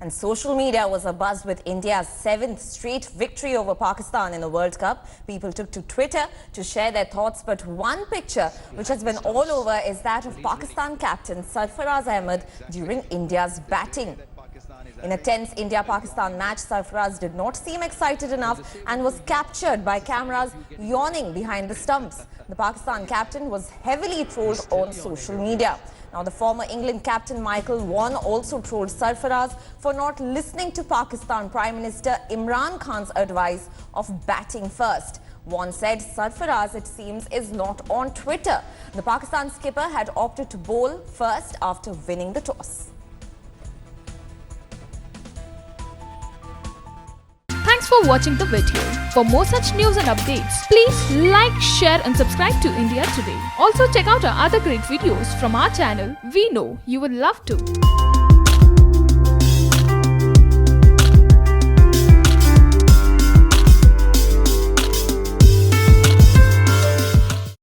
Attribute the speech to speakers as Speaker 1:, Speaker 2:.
Speaker 1: And social media was abuzz with India's 7th straight victory over Pakistan in the World Cup. People took to Twitter to share their thoughts, but one picture which has been all over is that of Pakistan captain Sarfaraz Ahmed during India's batting. In a tense India-Pakistan match, Sarfaraz did not seem excited enough and was captured by cameras yawning behind the stumps. The Pakistan captain was heavily trolled on social media. Now, the former England captain Michael Vaughan also trolled Sarfaraz for not listening to Pakistan Prime Minister Imran Khan's advice of batting first. Vaughan said Sarfaraz, it seems, is not on Twitter. The Pakistan skipper had opted to bowl first after winning the toss.
Speaker 2: Thanks for watching the video. For more such news and updates, please like, share and subscribe to India Today. Also check out our other great videos from our channel. We know you will love to.